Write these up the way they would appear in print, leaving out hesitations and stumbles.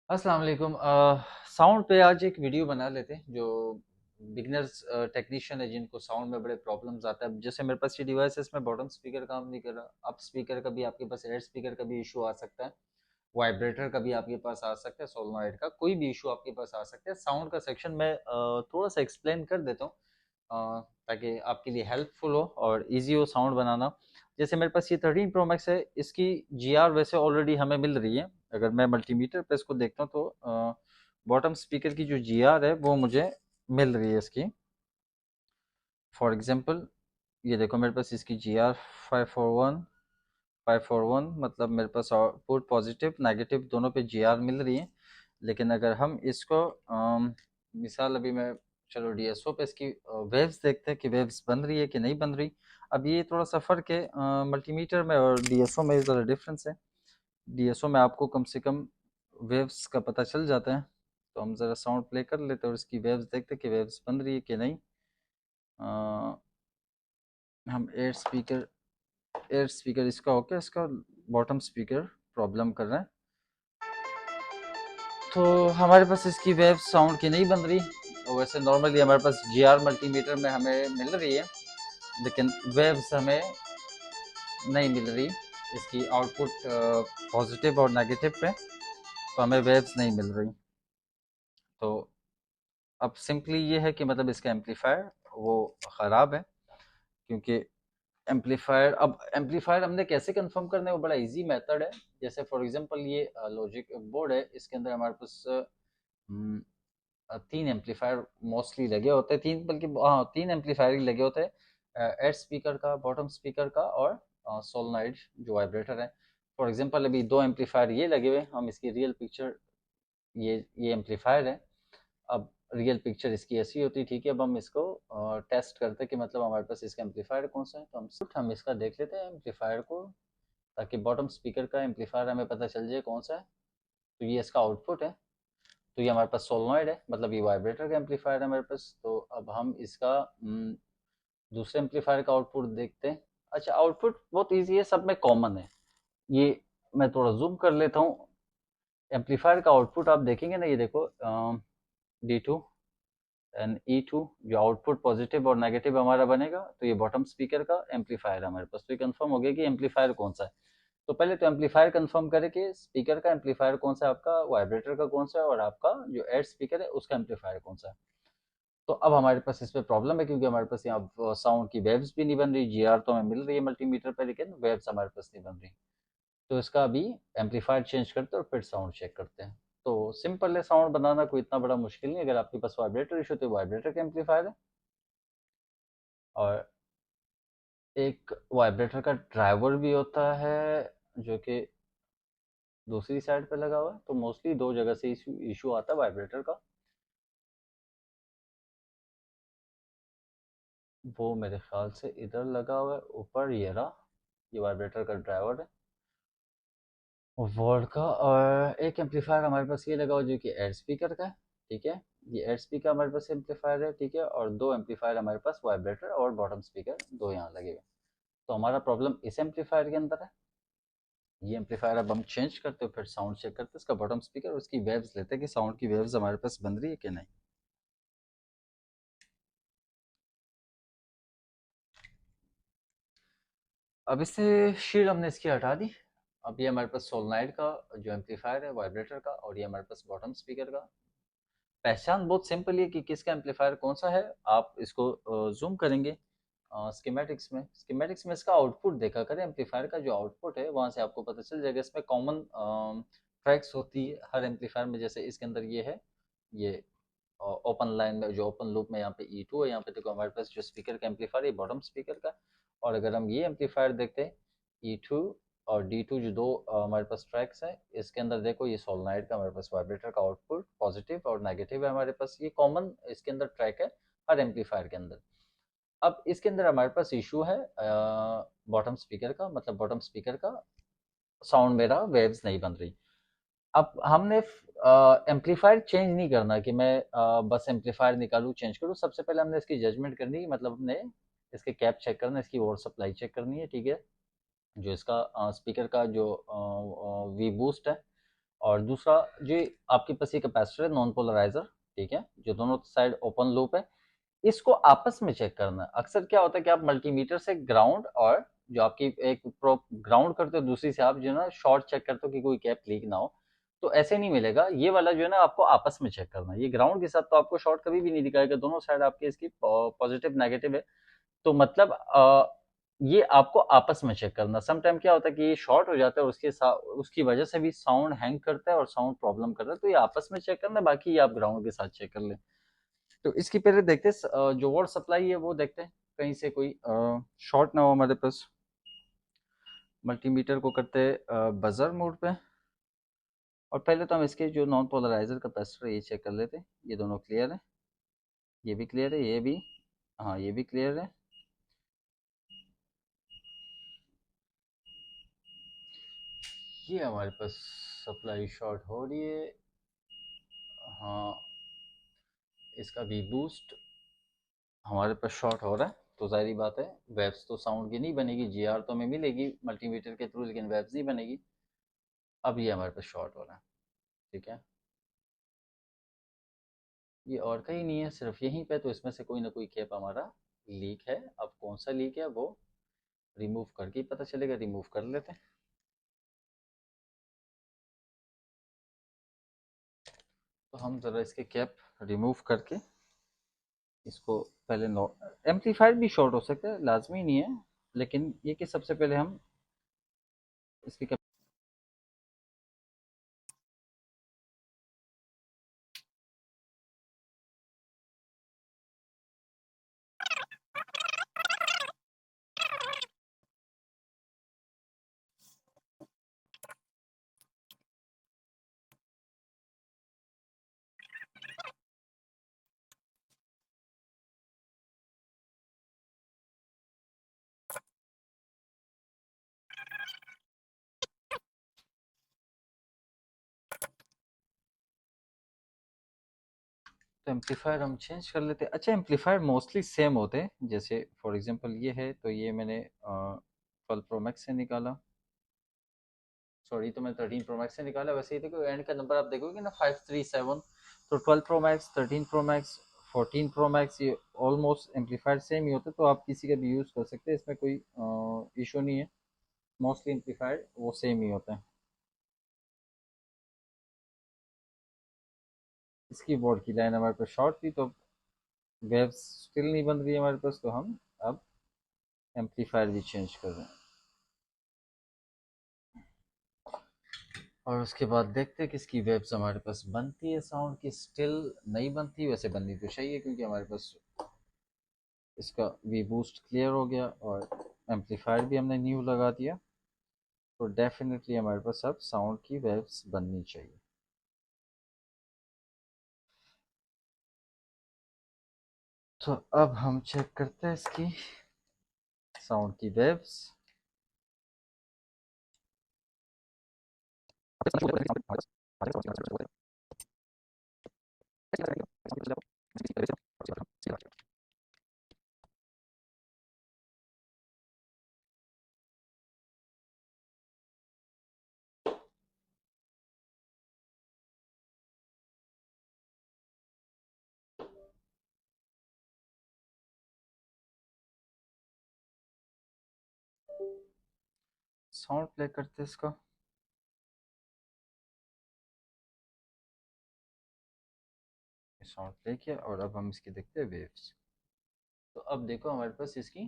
अस्सलाम वालेकुम। साउंड पे आज एक वीडियो बना लेते हैं जो बिगनर्स टेक्नीशियन है जिनको साउंड में बड़े प्रॉब्लम्स आता है। जैसे मेरे पास ये डिवाइस है, इसमें बॉटम स्पीकर काम नहीं कर रहा। अप स्पीकर का भी आपके पास, एयर स्पीकर का भी इशू आ सकता है, वाइब्रेटर का भी आपके पास आ सकता है, सोलनॉइड का कोई भी इशू आपके पास आ सकता है। साउंड का सेक्शन में थोड़ा सा एक्सप्लेन कर देता हूँ ताकि आपके लिए हेल्पफुल हो और इजी हो साउंड बनाना। जैसे मेरे पास ये 13 प्रो मैक्स है, इसकी जी आर वैसे ऑलरेडी हमें मिल रही है। अगर मैं मल्टीमीटर पे इसको देखता हूँ तो बॉटम स्पीकर की जो जी आर है वो मुझे मिल रही है इसकी। फॉर एग्जांपल ये देखो, मेरे पास इसकी जी आर 541 मतलब मेरे पास आउटपुट पॉजिटिव नेगेटिव दोनों पे जी आर मिल रही है। लेकिन अगर हम इसको मिसाल अभी मैं, चलो डीएसओ पे इसकी वेव्स देखते हैं कि वेव्स बन रही है कि नहीं बन रही। अब ये थोड़ा सा फर्क है, मल्टीमीटर में और डीएसओ में ज़रा डिफरेंस है। डीएसओ में आपको कम से कम वेव्स का पता चल जाता है। तो हम ज़रा साउंड प्ले कर लेते हैं और इसकी वेव्स देखते हैं कि वेव्स बन रही है कि नहीं। हम एयर स्पीकर इसका ओके, इसका बॉटम स्पीकर प्रॉब्लम कर रहा है। तो हमारे पास इसकी वेव साउंड की नहीं बन रही। और वैसे नॉर्मली हमारे पास जी आर मल्टीमीटर में हमें मिल रही है, लेकिन वेव्स हमें नहीं मिल रही। इसकी आउटपुट पॉजिटिव और नेगेटिव पे तो हमें वेव्स नहीं मिल रही। तो अब सिंपली ये है कि मतलब इसका एम्पलीफायर वो ख़राब है। क्योंकि एम्पलीफायर हमने कैसे कंफर्म करना है, वो बड़ा इजी मेथड है। जैसे फॉर एग्जांपल ये लॉजिक बोर्ड है, इसके अंदर हमारे पास हम्म, 3 एम्पलीफायर मोस्टली लगे होते हैं। 3 बल्कि हाँ 3 एम्पलीफायर ही लगे होते हैं, एड स्पीकर का, बॉटम स्पीकर का और सोलनॉइड जो वाइब्रेटर है। फॉर एग्जांपल अभी 2 एम्पलीफायर ये लगे हुए, हम इसकी रियल पिक्चर, ये एम्पलीफायर है। अब रियल पिक्चर इसकी ऐसी होती है, ठीक है। अब हम इसको टेस्ट करते हैं कि मतलब हमारे पास इसका एम्पलीफायर कौन सा है। तो हम इसका देख लेते हैं एम्पलीफायर को, ताकि बॉटम स्पीकर का एम्पलीफायर हमें पता चल जाए कौन सा है। तो ये इसका आउटपुट है। तो ये हमारे पास सोलनॉइड है, मतलब ये वाइब्रेटर का एम्पलीफायर है हमारे पास। तो अब हम इसका दूसरे एम्पलीफायर का आउटपुट देखते हैं। अच्छा, आउटपुट बहुत इजी है, सब में कॉमन है। ये मैं थोड़ा जूम कर लेता हूँ। एम्पलीफायर का आउटपुट आप देखेंगे ना, ये देखो D2 एंड E2, जो आउटपुट पॉजिटिव और नेगेटिव हमारा बनेगा। तो ये बॉटम स्पीकर का एम्पलीफायर है हमारे पास। तो ये कंफर्म हो गया कि एम्पलीफायर कौन सा है। तो पहले तो एम्पलीफायर कंफर्म करें कि स्पीकर का एम्पलीफायर कौन सा है आपका, वाइब्रेटर का कौन सा है, और आपका जो एड स्पीकर है उसका एम्पलीफायर कौन सा है। तो अब हमारे पास इसमें प्रॉब्लम है, क्योंकि हमारे पास यहाँ साउंड की वेव्स भी नहीं बन रही। जीआर तो हमें मिल रही है मल्टीमीटर पे, लेकिन वेव्स हमारे पास नहीं बन रही। तो इसका अभी एम्पलीफायर चेंज करते हैं और फिर साउंड चेक करते हैं। तो सिंपल है साउंड बनाना, कोई इतना बड़ा मुश्किल नहीं। अगर आपके पास वाइब्रेटर इशू तो वाइब्रेटर का एम्पलीफायर है, और एक वाइब्रेटर का ड्राइवर भी होता है जो कि दूसरी साइड पे लगा हुआ है। तो मोस्टली दो जगह से इशू इशू आता है वाइब्रेटर का। वो मेरे ख्याल से इधर लगा हुआ है ऊपर, ये रहा। ये वाइब्रेटर का ड्राइवर है वर्ड का। और एक एम्पलीफायर हमारे पास ये लगा हुआ जो कि एड स्पीकर का है, ठीक है। ये एड स्पीकर हमारे पास एम्पलीफायर है, ठीक है। और दो एम्पलीफायर हमारे पास वाइब्रेटर और बॉटम स्पीकर दो यहाँ लगे हुए। तो हमारा प्रॉब्लम इस एम्पलीफायर के अंदर है। ये एम्पलीफायर अब हम चेंज करते हो, फिर साउंड चेक करते हैं इसका बॉटम स्पीकर, उसकी वेव्स लेते हैं कि साउंड की वेव्स हमारे पास बन रही है कि नहीं। अब इससे शीट हमने इसकी हटा दी। अब ये हमारे पास सोलनाइड का जो एम्पलीफायर है वाइब्रेटर का, और ये हमारे पास बॉटम स्पीकर का। पहचान बहुत सिंपल है कि किसका एम्पलीफायर कौन सा है। आप इसको जूम करेंगे स्कीमेटिक्स में इसका आउटपुट देखा करें। एम्पलीफायर का जो आउटपुट है वहां से आपको पता चल जाएगा। इसमें कॉमन ट्रैक्स होती है हर एम्पलीफायर में। जैसे इसके अंदर ये है, ये ओपन लाइन में जो ओपन लूप में यहाँ पे E2 है। यहाँ पे देखो हमारे पास जो स्पीकर का एम्पलीफायर है बॉटम स्पीकर का। और अगर हम ये एम्पलीफायर देखते हैं E2 और D2, जो दो हमारे पास ट्रैक्स है, इसके अंदर देखो ये सोलनाइड का हमारे पास वाइब्रेटर का आउटपुट पॉजिटिव और नेगेटिव है हमारे पास। ये कॉमन इसके अंदर ट्रैक है हर एम्पलीफायर के अंदर। अब इसके अंदर हमारे पास इशू है बॉटम स्पीकर का, मतलब बॉटम स्पीकर का साउंड मेरा वेव्स नहीं बन रही। अब हमने एम्पलीफायर चेंज नहीं करना कि मैं बस एम्पलीफायर निकालूं चेंज करूं। सबसे पहले हमने इसकी जजमेंट करनी है, मतलब हमने इसके कैप चेक करना है, इसकी वाटर सप्लाई चेक करनी है, ठीक है। जो इसका स्पीकर का जो वी बूस्ट है और दूसरा जो आपके पास ये कैपेसिटर है नॉन पोलराइजर, ठीक है, जो दोनों साइड ओपन लूप है, इसको आपस में चेक करना है। अक्सर क्या होता है कि आप मल्टीमीटर से ग्राउंड और जो आपकी एक प्रो ग्राउंड करते हो, दूसरी से आप जो है ना शॉर्ट चेक करते हो कि कोई कैप लीक ना हो, तो ऐसे नहीं मिलेगा। ये वाला जो है ना आपको आपस में चेक करना है। ये ग्राउंड के साथ तो आपको शॉर्ट कभी भी नहीं दिखाएगा, दोनों साइड आपके इसकी पॉजिटिव नेगेटिव है, तो मतलब ये आपको आपस में चेक करना। सम टाइम क्या होता है कि ये शॉर्ट हो जाता है और उसके साथ उसकी वजह से भी साउंड हैंग करता है और साउंड प्रॉब्लम कर रहा है, तो ये आपस में चेक करना, बाकी ये आप ग्राउंड के साथ चेक कर ले। तो इसकी पहले देखते हैं जो वाटर सप्लाई है वो देखते हैं कहीं से कोई शॉर्ट ना हो हमारे पास। मल्टीमीटर को करते हैं बजर मोड पे, और पहले तो हम इसके जो नॉन पोलराइजर कैपेसिटर है ये चेक कर लेते हैं। ये दोनों क्लियर है, ये भी क्लियर है, ये भी, हाँ ये भी क्लियर है। ये हमारे पास सप्लाई शॉर्ट हो रही है, हाँ इसका भी बूस्ट हमारे पास शॉर्ट हो रहा है, तो जाहिर बात है वेव्स तो साउंड की नहीं बनेगी, जीआर तो हमें मिलेगी मल्टीमीटर के थ्रू, लेकिन वेव्स नहीं बनेगी। अब ये हमारे पास शॉर्ट हो रहा है, ठीक है, ये और कहीं नहीं है, सिर्फ यहीं पे, तो इसमें से कोई ना कोई कैप हमारा लीक है। अब कौन सा लीक है वो रिमूव करके ही पता चलेगा, रिमूव कर लेते हैं। तो हम ज़रा इसके कैप रिमूव करके इसको पहले नो, एम्पलीफायर भी शॉर्ट हो सकता है, लाजमी नहीं है, लेकिन ये कि सबसे पहले हम इसके कैप, तो एम्पलीफायर हम चेंज कर लेते हैं। अच्छा, एम्पलीफायर मोस्टली सेम होते हैं, जैसे फॉर एग्जांपल ये है, तो ये मैंने 12 प्रो मैक्स से निकाला, सॉरी तो मैं 13 प्रो मैक्स से निकाला। वैसे ही देखो एंड का नंबर आप देखोगे ना 537, तो 12 pro max, 13 pro max, 14 pro max, ये ऑलमोस्ट एम्पलीफायर सेम ही होते हैं, तो आप किसी का भी यूज़ कर सकते हैं, इसमें कोई इशू नहीं है। मोस्टली एम्पलीफायर वो सेम ही होते हैं। इसकी बोर्ड की लाइन हमारे पास शॉर्ट थी, तो वेव्स स्टिल नहीं बन रही है हमारे पास, तो हम अब एम्पलीफायर भी चेंज कर रहे हैं। और उसके बाद देखते हैं किसकी वेव्स हमारे पास बनती है साउंड की। स्टिल नहीं बनती, वैसे बननी तो चाहिए क्योंकि हमारे पास इसका वी बूस्ट क्लियर हो गया और एम्पलीफायर भी हमने न्यू लगा दिया, तो डेफिनेटली हमारे पास अब साउंड की वेव्स बननी चाहिए। तो अब हम चेक करते हैं इसकी साउंड की वेव्स। साउंड प्ले करते हैं इसका। साउंड प्ले किया और अब हम इसकी देखते हैं वेव्स। तो अब देखो हमारे पास इसकी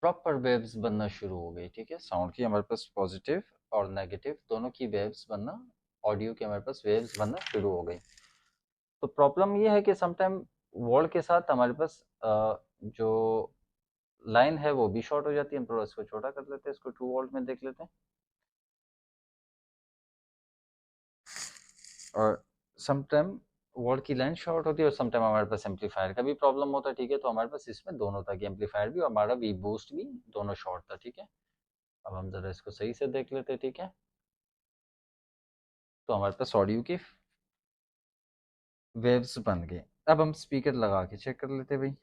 प्रॉपर वेव्स बनना शुरू हो गई, ठीक है, साउंड की हमारे पास पॉजिटिव और नेगेटिव दोनों की वेव्स बनना, ऑडियो की हमारे पास वेव्स बनना शुरू हो गई। तो प्रॉब्लम ये है कि समटाइम वर्ड के साथ हमारे पास जो लाइन है वो भी शॉर्ट हो जाती है। हम थोड़ा इसको छोटा कर लेते हैं, इसको 2 वोल्ट में देख लेते हैं। और समटाइम वर्ड की लाइन शॉर्ट होती है और समटाइम हमारे पास एम्पलीफायर का भी प्रॉब्लम होता है, ठीक है, तो हमारे पास इसमें दोनों था कि एम्पलीफायर भी और हमारा वी बूस्ट भी दोनों शॉर्ट था, ठीक है। अब हम जरा इसको सही से देख लेते हैं, ठीक है। तो हमारे पास ऑडियो की वेव्स बन गए। अब हम स्पीकर लगा के चेक कर लेते हैं भाई,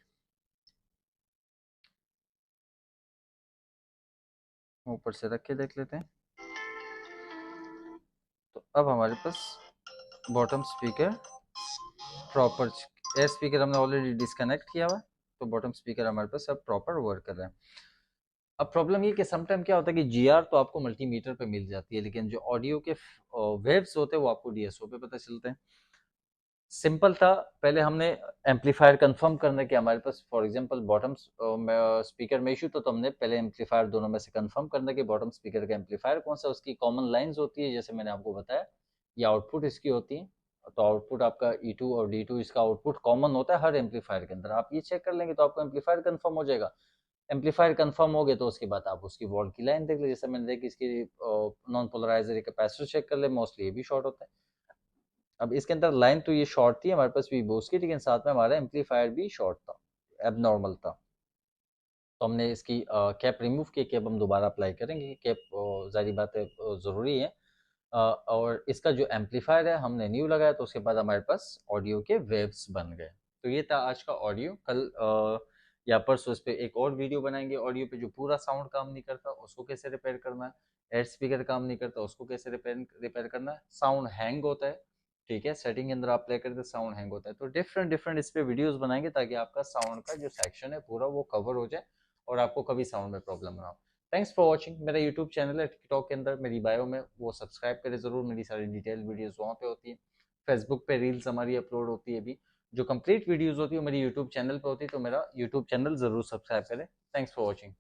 ऊपर से रख के देख लेते हैं। तो अब हमारे पास bottom speaker proper, air speaker हमने ऑलरेडी डिस्कनेक्ट किया हुआ, तो बॉटम स्पीकर हमारे पास अब प्रॉपर वर्क कर रहा है। अब प्रॉब्लम ये कि समटाइम क्या होता है कि जीआर तो आपको मल्टीमीटर पे मिल जाती है, लेकिन जो ऑडियो के वेव्स होते हैं वो आपको डीएसओ पे पता चलते हैं। सिंपल था, पहले हमने एम्पलीफायर कंफर्म करने के, हमारे पास फॉर एग्जांपल बॉटम स्पीकर में इशू, तो हमने पहले एम्पलीफायर दोनों में से कंफर्म करने के बॉटम स्पीकर का एम्पलीफायर कौन सा, उसकी कॉमन लाइंस होती है जैसे मैंने आपको बताया, ये आउटपुट इसकी होती है। तो आउटपुट आपका E2 और D2 इसका आउटपुट कॉमन होता है हर एम्पलीफायर के अंदर, आप ये चेक कर लेंगे तो आपको एम्पलीफायर कंफर्म हो जाएगा। एम्पलीफायर कंफर्म हो गए तो उसके बाद आप उसकी वॉल की लाइन देख ले, जैसे मैंने देखी इसकी नॉन पोलराइजर कैपेसिटर चेक कर ले, मोस्टली ये भी शॉर्ट होता है। अब इसके अंदर लाइन तो ये शॉर्ट थी हमारे पास वी बोस की, लेकिन साथ में हमारा एम्पलीफायर भी शॉर्ट था, एबनॉर्मल था। तो हमने इसकी कैप रिमूव की, कैप हम दोबारा अप्लाई करेंगे, कैप जारी बात है ज़रूरी है। और इसका जो एम्पलीफायर है हमने न्यू लगाया, तो उसके बाद हमारे पास ऑडियो के वेव्स बन गए। तो ये था आज का ऑडियो। कल या परसों इस पे एक और वीडियो बनाएंगे, ऑडियो पे जो पूरा साउंड काम नहीं करता उसको कैसे रिपेयर करना है, एयर स्पीकर काम नहीं करता उसको कैसे रिपेयर करना है, साउंड हैंग होता है, ठीक है, सेटिंग के अंदर आप प्ले करते साउंड हैंग होता है। तो डिफरेंट डिफरेंट इस पे वीडियोस बनाएंगे ताकि आपका साउंड का जो सेक्शन है पूरा वो कवर हो जाए और आपको कभी साउंड में प्रॉब्लम ना हो। Thanks for watching. मेरा यूट्यूब चैनल है टिकटॉक के अंदर, मेरी बायो में, वो सब्सक्राइब करें ज़रूर, मेरी सारी डिटेल वीडियोस वहाँ पे होती है। फेसबुक पे रील्स हमारी अपलोड होती है, भी जो कंप्लीट वीडियोस होती है वो मेरी यूट्यूब चैनल पे होती है, तो मेरा यूट्यूब चैनल ज़रूर सब्सक्राइब करें। Thanks for watching.